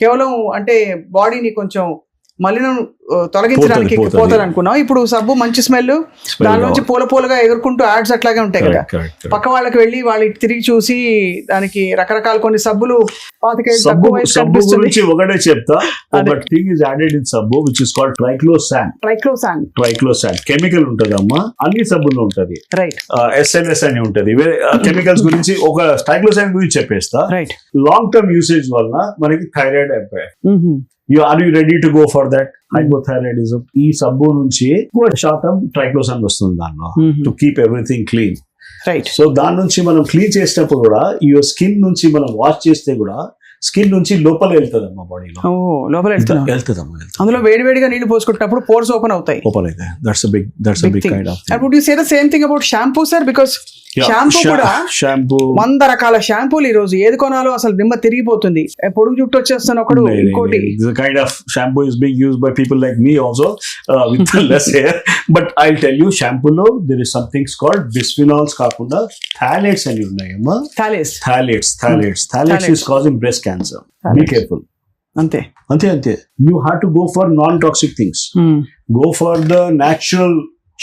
కేవలం అంటే బాడీని కొంచెం మలినం తొలగించడానికి పోతది. పోతుంది అనుకున్నాం. ఇప్పుడు సబ్బు మంచి స్మెల్, దానిలోంచి పూలుగా ఎగురుకుంటూ యాడ్స్ అట్లాగే ఉంటాయి కదా. పక్క వాళ్ళకి వెళ్ళి వాళ్ళకి తిరిగి చూసి దానికి రకరకాల కొన్ని సబ్బులు 25 తక్కువ వయసు సబ్బు కనిపిస్తుంది. గురించి ఒకటే చెప్తా. ఒక థింగ్ ఇస్ యాడెడ్ ఇన్ సబ్బు which is called triclosan. Chemical ఉంటదమ్మా, అన్ని సబ్బుల్లో ఉంటది. రైట్ SLS అని ఉంటది. కెమికల్స్ గురించి ఒక ట్రైక్లోసాన్ గురించి చెప్పేస్తా. రైట్ లాంగ్ టర్మ్ యూసేజ్ వల్ల మనకి థైరాయిడ్ అయిపోయాయి. Are you ready to go for that? Hypothyroidism. ఈ సబ్బు నుంచి ఎక్కువ శాతం ట్రైక్లోసాన్ వస్తుంది దానిలో, to keep everything clean. Right so దాని నుంచి మనం క్లీన్ చేసినప్పుడు కూడా యువర్ స్కిన్ నుంచి మనం వాష్ చేస్తే కూడా స్కిన్ నుంచి లోపల వెళ్తుంది అమ్మా, బాడీలో లోపల వెళ్తుందమ్మా. అందులో వేడివేడిగా నీళ్లు పోసుకుంటున్నప్పుడు పోర్స్ ఓపెన్ అవుతాయి. లోపల అయితే that's a big kind of thing. And would you say the same thing about shampoo, sir? Because shampoo కూడా షాంపూ 100 రకాల షాంపూలు ఈ రోజు ఏది కొనాలో అసలు దిమ్మ తిరిగిపోతుంది. పొడుగు జుట్టు వచ్చేస్తాను ఒకడు, ఇంకోటి. The kind of shampoo is being used by people like me also with less hair. But I'll tell you, shampoo lo there is some things called bisphenols కాకుండా phthalates అని ఉన్నాయమ్మా. Phthalates is causing breast cancer. Be careful. అంతే. You have to go for non-toxic things. Go for the natural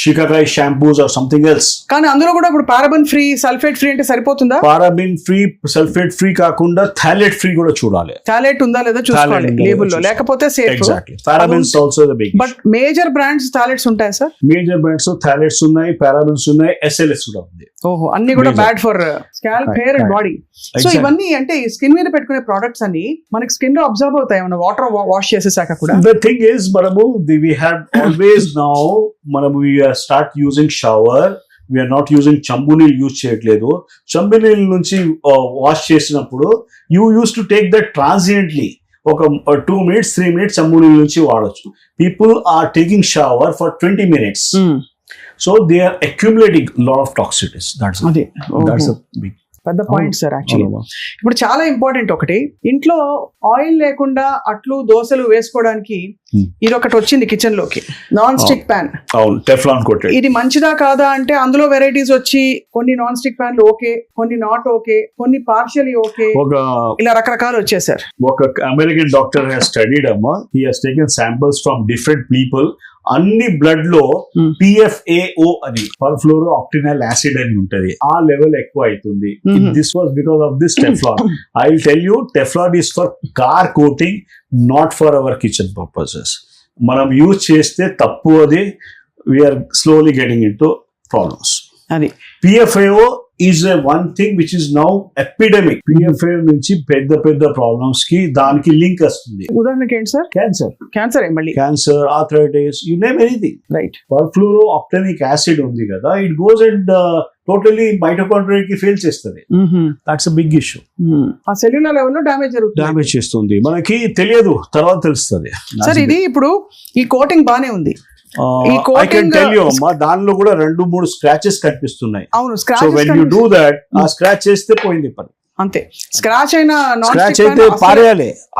shikakai shampoos or something else. కానీ అందులో కూడా ఇప్పుడు paraben free, sulphate free అంటే సరిపోతుందా? పారాబిన్ ఫ్రీ, సల్ఫేట్ ఫ్రీ కాకుండా phthalate free కూడా చూడాలి. థాలేట్ ఉందా లేదా చూసుకోవాలి లేబుల్ లో, లేకపోతే safe. Exactly. Parabens also the big. But major brands phthalates ఉంటాయి సార్? మేజర్ బ్రాండ్స్ థాలేట్స్ ఉన్నాయి, పారాబిన్స్ ఉన్నాయి, SLS కూడా ఉంది. ఓహో, అన్ని కూడా bad for scalp, hair and body. So ఇవన్నీ అంటే స్కిన్ మీద పెట్టుకునే ప్రొడక్ట్స్ అన్ని మనకి స్కిన్ లో అబ్జర్వ్ అవుతాయి మన వాటర్ వాష్ చేసేసాక కూడా. The thing is, మనము we have always now మనము we start using shower. We are not using చంబు నీళ్ళు యూజ్ చేయట్లేదు. చంబు నీళ్ళ నుంచి వాష్ చేసినప్పుడు you used to take that transiently. ఒక 2 minutes 3 minutes చంబు నీళ్ళ నుంచి వాడొచ్చు. People are taking shower for 20 minutes. So they are accumulating a lot of toxins. That's a big పెద్ద పాయింట్ సార్. యాక్చువల్లీ ఇప్పుడు చాలా ఇంపార్టెంట్ ఒకటి, ఇంట్లో ఆయిల్ లేకుండా అట్లు దోశలు వేసుకోవడానికి ఇది ఒకటి వచ్చింది కిచెన్ లోకి, non stick pan. Teflon coated. ఇది మంచిదా కాదా అంటే అందులో వెరైటీస్ వచ్చి కొన్ని నాన్ స్టిక్ ప్యాన్లు ఓకే, కొన్ని నాట్ ఓకే, కొన్ని పార్షియలీ ఓకే, ఇలా రకరకాలు వచ్చేసారు. ఒక అమెరికన్ డాక్టర్ హ్యాస్ స్టడీడ్ అమ్మా. He has taken samples from different people. అన్ని బ్లడ్ లో PFAO అని, పర్ఫ్లోరో ఆక్టినల్ యాసిడ్ అని ఉంటది, ఆ లెవెల్ ఎక్కువ అవుతుంది. This was because of this Teflon. I will tell you, Teflon is for car coating, not for our kitchen purposes. మనం use చేస్తే తప్పు, అది we are slowly getting in to problems. అది PFAO is a one thing which is now epidemic. PFAO నుంచి పెద్ద problems కి దానికి link వస్తుంది. ఉదాహరణకి ఏంటి సార్? క్యాన్సర్ మళ్ళీ, cancer, arthritis, you name anything. Right. Perfluoro octanoic acid ఉంది కదా, it goes and totally mitochondria కి ఫెయిల్ చేస్తుంది. That's a big issue. ఆ సెల్యులర్ లెవెల్ లో డ్యామేజ్ చేస్తుంది. మనకి తెలియదు, తర్వాత తెలుస్తుంది. సార్ ఇది ఇప్పుడు ఈ కోటింగ్ బానే ఉంది. I can tell you అమ్మా, దానిలో కూడా 2-3 స్క్రాచెస్ కనిపిస్తున్నాయి. అవును, so when you do that, ఆ స్క్రాచ్ చేస్తే పోయింది పని. అంతే. స్క్రాచ్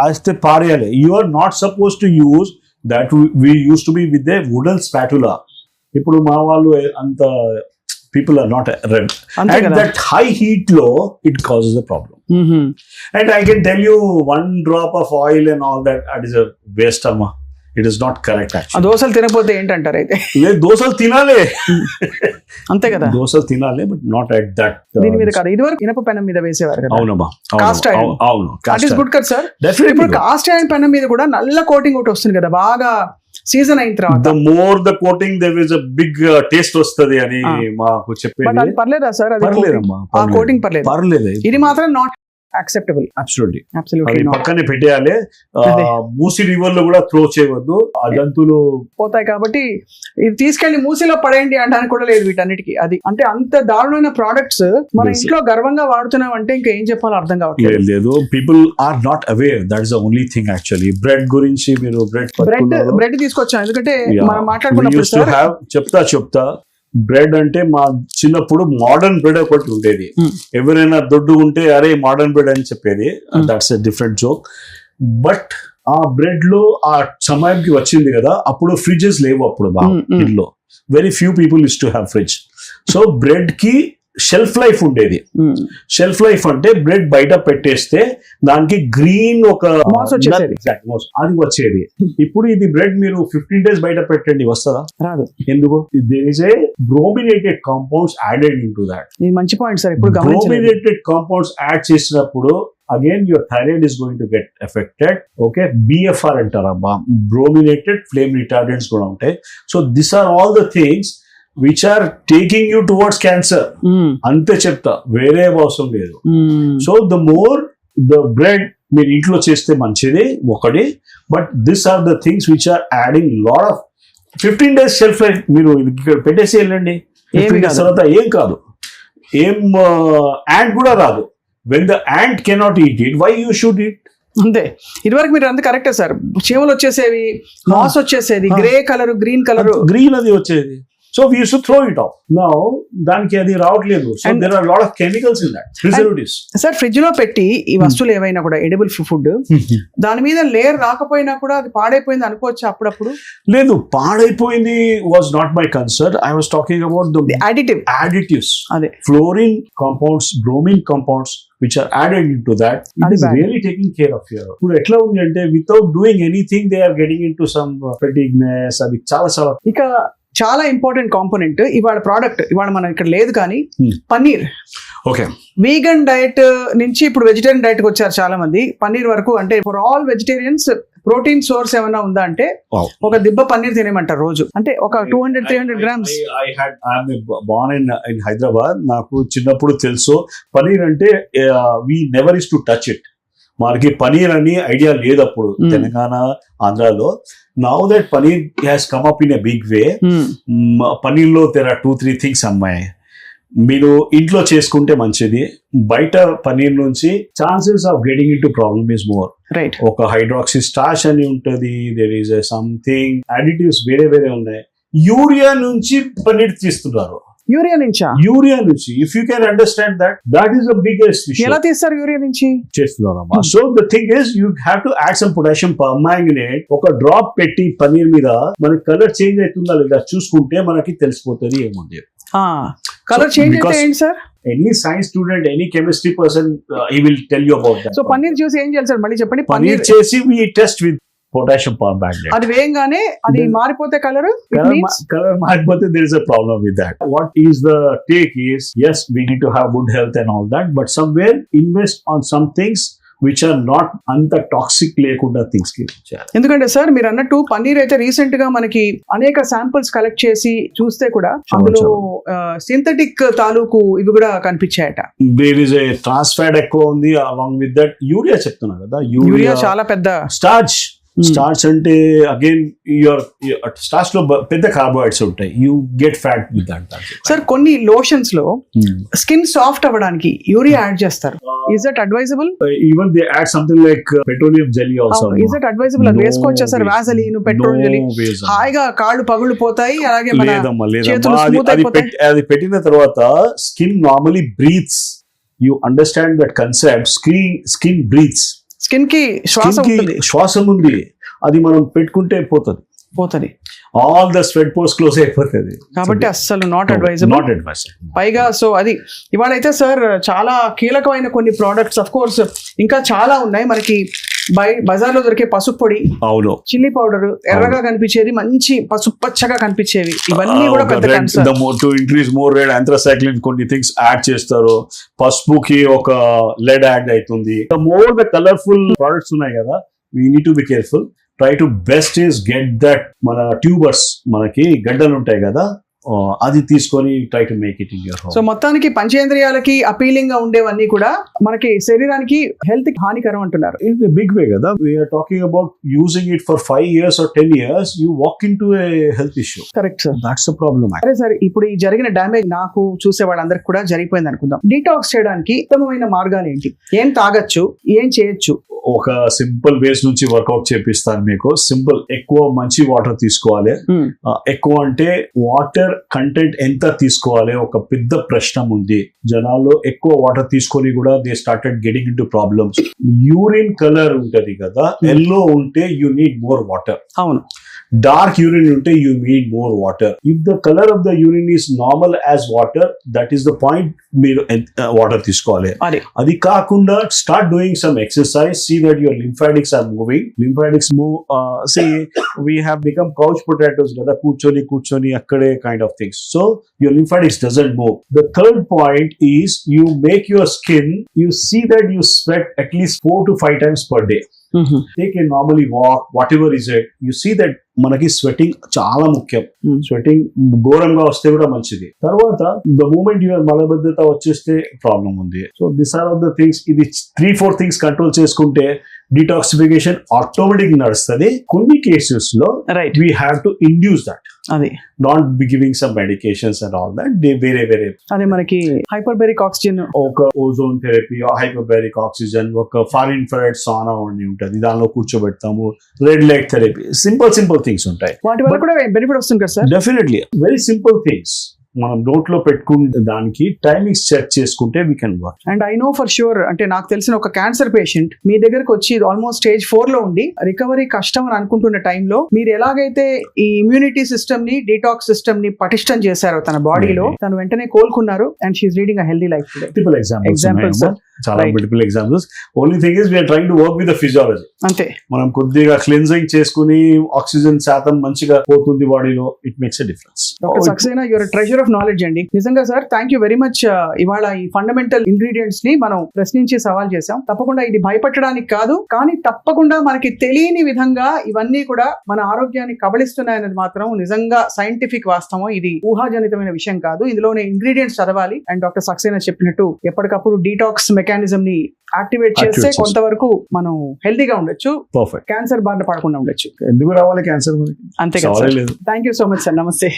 అయితే పారేయాలి. You are not supposed to use that. We used to be with a wooden spatula. ఇప్పుడు మా వాళ్ళు అంత people are not red. At that high heat low, it causes a problem. And I can tell you, 1 drop of oil and all that is a waste amma. It is not correct actually. దోసలు తినకపోతే ఏంటంటారు అయితే? లేదు, దోసలు తినాలి, అంతే కదా, దోసలు తినాలి, బట్ నాట్ అట్ దట్. దీని మీద కాదు, ఇదివరకు ఇనప పెనం మీద వేసేవారు కదా. అవునమ్మా, కాస్ట్ ఐరన్. అవును, దట్ ఇస్ గుడ్ కదా సార్. ఇప్పుడు కాస్ట్ ఐరన్ పెనం మీద కూడా నల్ల కోటింగ్ ఒకటి వస్తుంది కదా, బాగా సీజన్ అయిన తర్వాత. The more the coating there is a big taste వస్తది అని మాకు చెప్పేది. పర్లేదా సార్? అది పర్లేదమ్మా, ఆ కోటింగ్ పర్లేదు. ఇది మాత్రం నాట్ యాక్సెప్టబుల్. అబ్సల్యూట్లీ పక్కనే పెట్టేయాలి. మూసీ రివర్ లో కూడా త్రో చేయవద్దు, ఆ జంతువులు పోతాయి కాబట్టి ఇది తీసుకెళ్లి మూసీలో పడేయండి అనడానికి కూడా లేదు వీటన్నిటికీ. అది అంటే అంత దారుణమైన ప్రోడక్ట్స్ మన ఇంట్లో గర్వంగా వాడుతున్నాం అంటే ఇంకా ఏం చెప్పాలో అర్థం కావట్లేదు. People are not aware. That is the only thing actually. Bread గురించి మీరు బ్రెడ్ తీసుకొచ్చాం, ఎందుకంటే మనం మాట్లాడుకున్నప్పుడు చెప్తా బ్రెడ్ అంటే మా చిన్నప్పుడు మోడర్న్ బ్రెడ్ ఒకటి ఉండేది. ఎవరైనా దొడ్డు ఉంటే అరే మోడర్న్ బ్రెడ్ అని చెప్పేది. That's a different joke. But ఆ బ్రెడ్ లో ఆ సమయానికి వచ్చింది కదా, అప్పుడు ఫ్రిడ్జెస్ లేవు అప్పుడు బాగా ఇంట్లో. Very few people use to have fridge. So bread కి షెల్ఫ్ లైఫ్ ఉండేది. షెల్ఫ్ లైఫ్ అంటే బ్రెడ్ బయట పెట్టేస్తే దానికి గ్రీన్ ఒక Moss వచ్చేసేది. అది వచ్చేది. ఇప్పుడు ఇది బ్రెడ్ మీరు 15 days బయట పెట్టండి, వస్తుందా? రాదు. ఎందుకు? There is a brominated compounds added in to that. ఇది మంచి పాయింట్ సార్, ఇప్పుడు గమనించలేదు. బ్రోమినేటెడ్ కాంపౌండ్స్ యాడ్ చేసినప్పుడు again your thyroid is going to get affected. Okay, BFR అంటారమ్మా, brominated flame retardants కూడా ఉంటాయి. So these are all the things which are taking you towards cancer. అంతే చెప్తా, వేరే అవసరం లేదు. So the more the bread మీరు ఇంట్లో చేస్తే మంచిది ఒకటి, but this are the things which are adding lot of 15 days shelf life. మీరు ఇక్కడ పెట్టేసి వెళ్ళండి, 15 days తర్వాత ఏం కాదు, ఏం యాంట్ కూడా రాదు. When the ant cannot eat it, why you should eat? అంతే. ఇదివరకు మీరు అంత కరెక్టే సార్, చీమలు వచ్చేసేవి, మాస్ వచ్చేసేది, grey colour, green colour, green అది వచ్చేది. So we used to throw it off. Now దానికి అది రావట్లేదు. So And- there are a lot of chemicals in that, preservatives. Sir fridge లో పెట్టి ఈ వస్తువులు ఏవైనా కూడా ఎడిబుల్ ఫుడ్ దాని మీద లేయర్ రాకపోయినా కూడా అది పాడైపోయింది అనుకోవచ్చు అప్పుడప్పుడు. లేదు, పాడైపోయింది was not my concern. I was talking about the additive additives, అదే. fluorine compounds, bromine compounds which are added into that. It అది is bad. really taking care of your. ఇప్పుడు ఎట్లా ఉంది అంటే without doing anything they are getting into some fatigueness. అది చాలా ఇక చాలా ఇంపార్టెంట్ కాంపోనెంట్ ఇవాళ ప్రోడక్ట్, ఇవాళ మనం ఇక్కడ లేదు కానీ పన్నీర్. ఓకే. వీగన్ డైట్ నుంచి ఇప్పుడు వెజిటేరియన్ డైట్ కి వచ్చారు చాలా మంది. పన్నీర్ వరకు అంటే for all vegetarians protein source ఏమైనా ఉందా అంటే Wow. ఒక దిబ్బ పన్నీర్ తినేమంటారు రోజు, అంటే ఒక 200-300 grams. I'm born in Hyderabad. నాకు చిన్నప్పుడు తెలుసు పనీర్ అంటే we never used to touch it. మనకి పనీర్ అని ఐడియా లేదు అప్పుడు తెలంగాణ, ఆంధ్రాలో. Now that paneer has come up in a big way. పనీర్లో there are 2-3 things అమ్మాయి. మీరు ఇంట్లో చేసుకుంటే మంచిది. బయట పనీర్ నుంచి chances of getting in to problem is more. Right. ఒక హైడ్రాక్సీ స్టార్చ్ అని ఉంటది, దేర్ ఈస్ సంథింగ్ అడిటివ్స్ వేరే ఉన్నాయి. యూరియా నుంచి పనీర్ తీస్తున్నారు. యూరియా నుంచా? యూరియా నుంచి, if you can understand that is the biggest issue. ఎలా తీస్తారు యూరియా నుంచి? చేస్తున్నారమ్మా. So the thing is you have to add some potassium permanganate. ఒక డ్రాప్ పెట్టి పనీర్ మీద మనకి కలర్ చేంజ్ అవుతుందా లేదా చూసుకుంటే మనకి తెలిసిపోతుంది ఏముంది. కలర్ చేంజ్ అయితే because- ఏంటి sir? Any science student, any chemistry person he will tell you about that. So paneer చూసి ఏం చేయాలి సార్ మళ్ళీ చెప్పండి. పనీర్ చేసి we test with potassium permanganate. అది వేయంగానే అది మారిపోతే కలర్ Color మారిపోతే there is a problem with that. What is the take is, yes, we need to have good health and all that, but somewhere invest on some things which are not అంత toxic లేకుండా things కి ఇచ్చారు. ఎందుకంటే sir మీరు అన్నట్టు పన్నీర్ అయితే recent గా మనకి అనేక శాంపిల్స్ కలెక్ట్ చేసి చూస్తే కూడా అందులో సింథటిక్ తాలూకు ఇవి కూడా కనిపించాయట. There is a trans fat ఎక్కువ ఉంది, అలాంగ్ విత్ దట్ యూరియా చెప్తున్నా కదా. యూరియా చాలా పెద్ద స్టార్చ్. స్టార్చ్ అంటే అగైన్ యువర్ స్టార్చ్ లో పెద్ద కార్బోహైడ్రేట్స్ ఉంటాయి. You get fat with that. Sir కొన్ని లోషన్స్ లో స్కిన్ సాఫ్ట్ అవ్వడానికి యూరియా యాడ్ చేస్తారు. Is that advisable? Even they add something like petroleum jelly also. Is that advisable? అది వేసుకోవచ్చా సార్? వాసలీన్, పెట్రోల్ జెల్లీ హాయిగా కాళ్ళు పగుళ్ళు పోతాయి, అలాగే మన చేతులు స్మూత్ అయిపోతాయి. అది పెట్టిన తర్వాత skin normally breathes. You understand that concept. Skin breathes. Skin కి శ్వాసం ఉంది, అది మనం పెట్టుకుంటే పోతుంది. All the sweat pores close అయిపోతుంది. కాబట్టి అస్సలు నాట్ అడ్వైజబుల్. పైగా సో అది ఇవాళైతే సార్ చాలా కీలకమైన కొన్ని ప్రోడక్ట్స్, అఫ్ కోర్స్ ఇంకా చాలా ఉన్నాయి మనకి. బజార్లో దొరికే పసుపు పొడి, అవును, చిల్లీ పౌడర్, ఎర్రగా కనిపించేది, మంచి పసుపు పచ్చగా కనిపించేవి, ఇవన్నీ కూడా పెద్ద concern. To increase more red ఆంథ్రాసైక్లిన్ కొన్ని థింగ్స్ యాడ్ చేస్తారు. పసుపుకి ఒక లెడ్ యాడ్ అవుతుంది. మోర్ ద కలర్ఫుల్ ప్రొడక్ట్స్ ఉన్నాయి కదా, we need to be careful. Try to best is get that మన ట్యూబర్స్, మనకి గడ్డలు ఉంటాయి కదా, అది తీసుకొని try to make it in your home. So మొత్తానికి పంచేంద్రియాలకి అపీలింగ్ గా ఉండేవన్నీ కూడా మనకి శరీరానికి హెల్త్ కి హానికరం అంటున్నారు. ఇన్ బిగ్ వే కదా, we are talking about using it for 5 years or 10 years, you walk in to a health issue. Correct sir, that's the problem. సరే సార్, ఇప్పుడు ఈ జరిగిన డ్యామేజ్ నాకు చూసే వాళ్ళందరికి కూడా జరిగిపోయింది అనుకుందాం. డీటాక్స్ చేయడానికి ఉత్తమమైన మార్గాలు ఏంటి? ఏం తాగొచ్చు, ఏం చేయొచ్చు? ఒక సింపుల్ వేస్ నుంచి వర్కౌట్ చేపిస్తాను మీకు. సింపుల్, ఎక్కువ మంచి వాటర్ తీసుకోవాలి. ఎక్కువ అంటే వాటర్ కంటెంట్ ఎంత తీసుకోవాలి ఒక పెద్ద ప్రశ్న ఉంది. జనాల్లో ఎక్కువ వాటర్ తీసుకొని కూడా they started getting in to problems. Urine colour ఉంటది కదా, ఎల్లో ఉంటే యూ నీడ్ మోర్ వాటర్. అవును. డార్క్ యూరిన్ ఉంటే you need more water. If the colour of the urine is normal as water, that is the point, మీరు water తీసుకోవాలి. అది కాకుండా start doing some exercise, see that your lymphatics are moving. Lymphatics move, see we have become couch potatoes కదా, కూర్చొని అక్కడే kind of things. So your lymphatics doesn't move. The third point is you make your skin, you see that you sweat at least 4 to 5 times per day. Take a normally walk, whatever is it, you see that మనకి sweating చాలా ముఖ్యం. Sweating ఘోరంగా వస్తే కూడా మంచిది. తర్వాత the moment your మలబద్ధత వచ్చేస్తే problem ఉంది. So this are of the things. ఇది 3-4 థింగ్స్ కంట్రోల్ చేసుకుంటే డిటాక్సిఫికేషన్ ఆటోమేటిక్ నడుస్తుంది. కొన్ని కేసెస్ లో we have to induce that, అది not be giving some medications and all that. వేరే అదే మనకి హైపర్బెరిక్ ఆక్సిజన్, ఒక ఓజోన్ థెరపీ, హైపర్బెరిక్ ఆక్సిజన్, ఒక ఫార్ ఇన్ఫ్రారెడ్ సానా ఉండి ఉంటుంది, దానిలో కూర్చోబెడతాము. Red light therapy, simple things ఉంటాయి. వాటి వల్ల కూడా బెనిఫిట్ వస్తుంది కదా sir? Definitely, very simple things. మనం నోట్ లో పెట్టుకునే దానికి టైమింగ్స్ సెట్ చేసుకుంటే we can work. And I know for sure, అంటే నాకు తెలిసిన ఒక క్యాన్సర్ పేషెంట్ మీ దగ్గరకు వచ్చి ఆల్మోస్ట్ స్టేజ్ 4 లో ఉండి రికవరీ కష్టం అని అనుకుంటున్న టైంలో మీరు ఎలాగైతే ఈ ఇమ్యూనిటీ సిస్టమ్ ని, డీటాక్స్ సిస్టమ్ ని పటిష్టం చేశారో తన బాడీలో, తను వెంటనే కోలుకున్నారు. And she is leading a healthy life today. Multiple examples, చాలా multiple examples. Only thing is we are trying to work with the physiology. అంతే, మనం కొద్దిగా క్లిన్జింగ్ చేసుకుని ఆక్సిజన్ శాతం మంచిగా పోతుంది బాడీలో, it makes a difference. Saxena, your treasure of knowledge అండి. నిజంగా sir, thank you very much. ఇవాళ ఈ ఫండమెంటల్ ఇంగ్రీడియంట్స్ ని మనం ప్రశ్నించి సవాల్ చేసాం. తప్పకుండా ఇది భయపెట్టడానికి కాదు, కానీ తప్పకుండా మనకి తెలియని విధంగా ఇవన్నీ కూడా మన ఆరోగ్యాన్ని కబళిస్తున్నాయనేది మాత్రం నిజంగా సైంటిఫిక్ వాస్తవం. ఇది ఊహాజనితమైన విషయం కాదు. ఇందులోనే ఇంగ్రీడియంట్స్ చదవాలి. అండ్ డాక్టర్ సక్సేనా చెప్పినట్టు ఎప్పటికప్పుడు డీటాక్స్ మెకానిజం ని యాక్టివేట్ చేస్తే కొంతవరకు మనం హెల్తీగా ఉండొచ్చు, క్యాన్సర్ బారిన పడకుండా ఉండొచ్చు. ఎందుకు రావాలి క్యాన్సర్? అంతే కదా. Thank you so much sir. నమస్తే.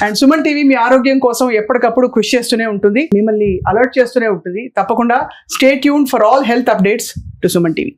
అండ్ సుమన్ టీవీ మీ ఆరోగ్యం కోసం ఎప్పటికప్పుడు కృషి చేస్తూనే ఉంటుంది, మిమ్మల్ని అలర్ట్ చేస్తూనే ఉంటుంది. తప్పకుండా stay tuned for all health updates to Suman TV.